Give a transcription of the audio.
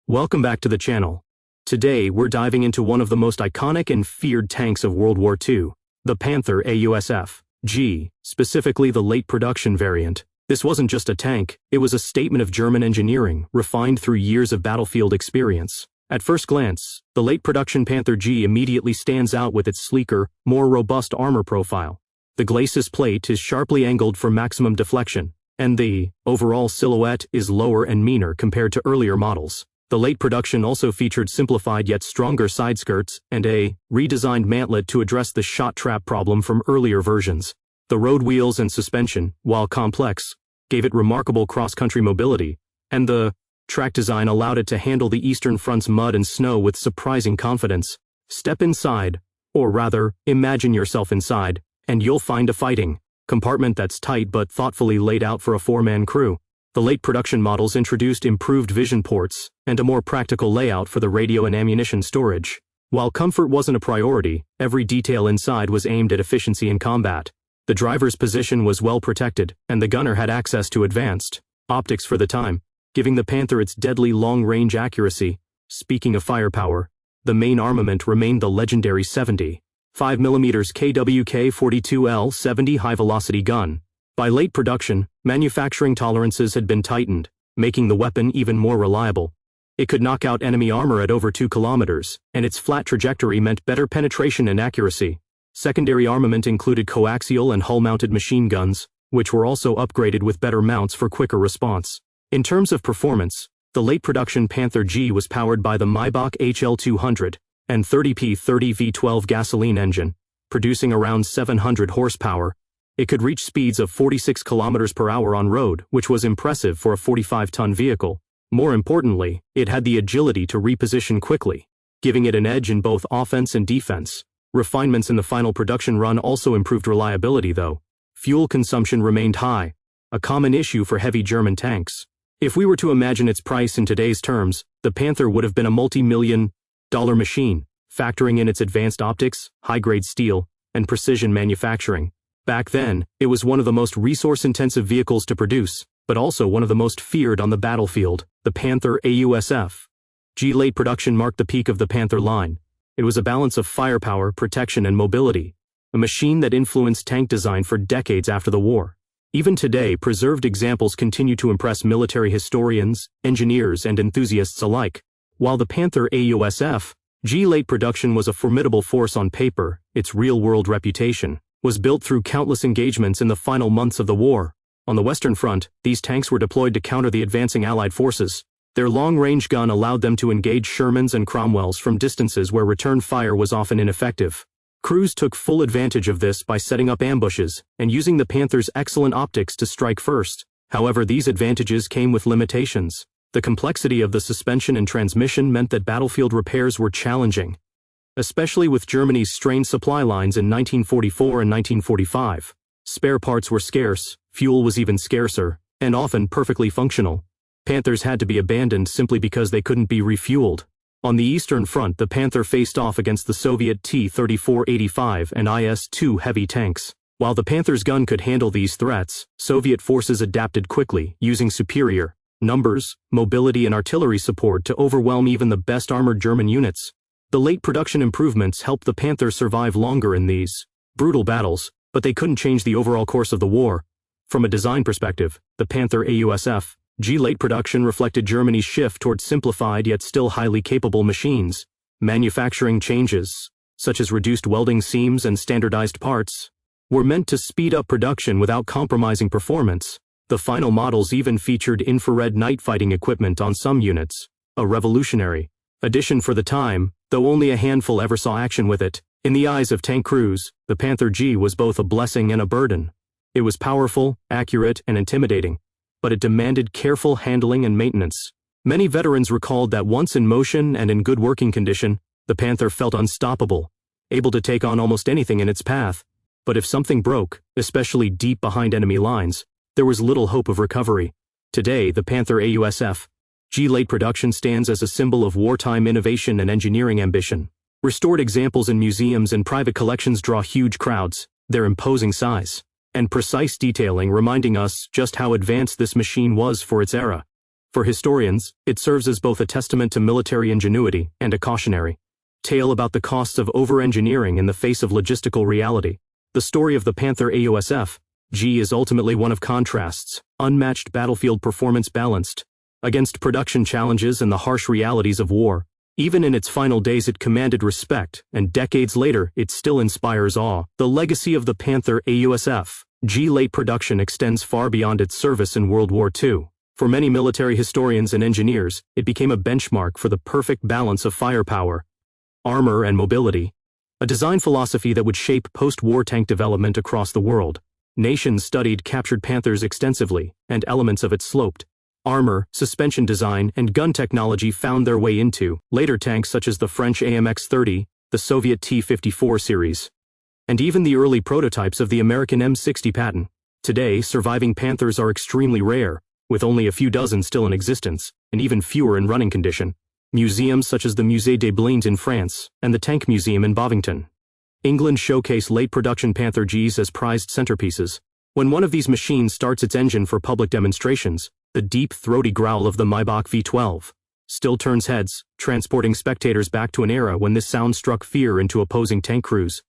Welcome back to the channel. Today we're diving into one of the most iconic and feared tanks of World War II, the Panther AUSF-G, specifically the late production variant. This wasn't just a tank, it was a statement of German engineering, refined through years of battlefield experience. At first glance, the late production Panther G immediately stands out with its sleeker, more robust armor profile. The glacis plate is sharply angled for maximum deflection, and the overall silhouette is lower and meaner compared to earlier models. The late production also featured simplified yet stronger side skirts and a redesigned mantlet to address the shot trap problem from earlier versions. The road wheels and suspension, while complex, gave it remarkable cross-country mobility, and the track design allowed it to handle the Eastern Front's mud and snow with surprising confidence. Step inside, or rather, imagine yourself inside, and you'll find a fighting compartment that's tight but thoughtfully laid out for a four-man crew. The late production models introduced improved vision ports and a more practical layout for the radio and ammunition storage. While comfort wasn't a priority, every detail inside was aimed at efficiency in combat. The driver's position was well protected, and the gunner had access to advanced optics for the time, giving the Panther its deadly long-range accuracy. Speaking of firepower, the main armament remained the legendary 75mm KWK-42L-70 high-velocity gun. By late production, manufacturing tolerances had been tightened, making the weapon even more reliable. It could knock out enemy armor at over 2 kilometers, and its flat trajectory meant better penetration and accuracy. Secondary armament included coaxial and hull-mounted machine guns, which were also upgraded with better mounts for quicker response. In terms of performance, the late production Panther G was powered by the Maybach HL200 and 30P30 V12 gasoline engine, producing around 700 horsepower. It could reach speeds of 46 kilometers per hour on road, which was impressive for a 45-ton vehicle. More importantly, it had the agility to reposition quickly, giving it an edge in both offense and defense. Refinements in the final production run also improved reliability though. Fuel consumption remained high, a common issue for heavy German tanks. If we were to imagine its price in today's terms, the Panther would have been a multi-million-dollar machine, factoring in its advanced optics, high-grade steel, and precision manufacturing. Back then, it was one of the most resource-intensive vehicles to produce, but also one of the most feared on the battlefield. The Panther AUSF-G late production marked the peak of the Panther line. It was a balance of firepower, protection, and mobility, a machine that influenced tank design for decades after the war. Even today, preserved examples continue to impress military historians, engineers, and enthusiasts alike. While the Panther AUSF-G late production was a formidable force on paper, its real-world reputation was built through countless engagements in the final months of the war. On the Western Front, these tanks were deployed to counter the advancing Allied forces. Their long-range gun allowed them to engage Shermans and Cromwells from distances where return fire was often ineffective. Crews took full advantage of this by setting up ambushes and using the Panther's excellent optics to strike first. However, these advantages came with limitations. The complexity of the suspension and transmission meant that battlefield repairs were challenging, especially with Germany's strained supply lines in 1944 and 1945. Spare parts were scarce, fuel was even scarcer, and often perfectly functional. Panthers had to be abandoned simply because they couldn't be refueled. On the Eastern Front, the Panther faced off against the Soviet T-34-85 and IS-2 heavy tanks. While the Panther's gun could handle these threats, Soviet forces adapted quickly, using superior numbers, mobility, and artillery support to overwhelm even the best armored German units. The late production improvements helped the Panther survive longer in these brutal battles, but they couldn't change the overall course of the war. From a design perspective, the Panther AUSF-G late production reflected Germany's shift toward simplified yet still highly capable machines. Manufacturing changes, such as reduced welding seams and standardized parts, were meant to speed up production without compromising performance. The final models even featured infrared night fighting equipment on some units, a revolutionary addition for the time, though only a handful ever saw action with it. In the eyes of tank crews, the Panther G was both a blessing and a burden. It was powerful, accurate, and intimidating, but it demanded careful handling and maintenance. Many veterans recalled that once in motion and in good working condition, the Panther felt unstoppable, able to take on almost anything in its path. But if something broke, especially deep behind enemy lines, there was little hope of recovery. Today, the Panther AUSF-G late production stands as a symbol of wartime innovation and engineering ambition. Restored examples in museums and private collections draw huge crowds, their imposing size and precise detailing reminding us just how advanced this machine was for its era. For historians, it serves as both a testament to military ingenuity and a cautionary tale about the costs of over-engineering in the face of logistical reality. The story of the Panther AUSF-G is ultimately one of contrasts, unmatched battlefield performance balanced against production challenges and the harsh realities of war. Even in its final days it commanded respect, and decades later it still inspires awe. The legacy of the Panther AUSF-G late production extends far beyond its service in World War II. For many military historians and engineers, it became a benchmark for the perfect balance of firepower, armor and mobility, a design philosophy that would shape post-war tank development across the world. Nations studied captured Panthers extensively, and elements of its sloped armor, suspension design, and gun technology found their way into later tanks such as the French AMX-30, the Soviet T-54 series, and even the early prototypes of the American M60 Patton. Today, surviving Panthers are extremely rare, with only a few dozen still in existence, and even fewer in running condition. Museums such as the Musée des Blindes in France and the Tank Museum in Bovington, England showcase late production Panther Gs as prized centerpieces. When one of these machines starts its engine for public demonstrations, the deep, throaty growl of the Maybach V12 still turns heads, transporting spectators back to an era when this sound struck fear into opposing tank crews.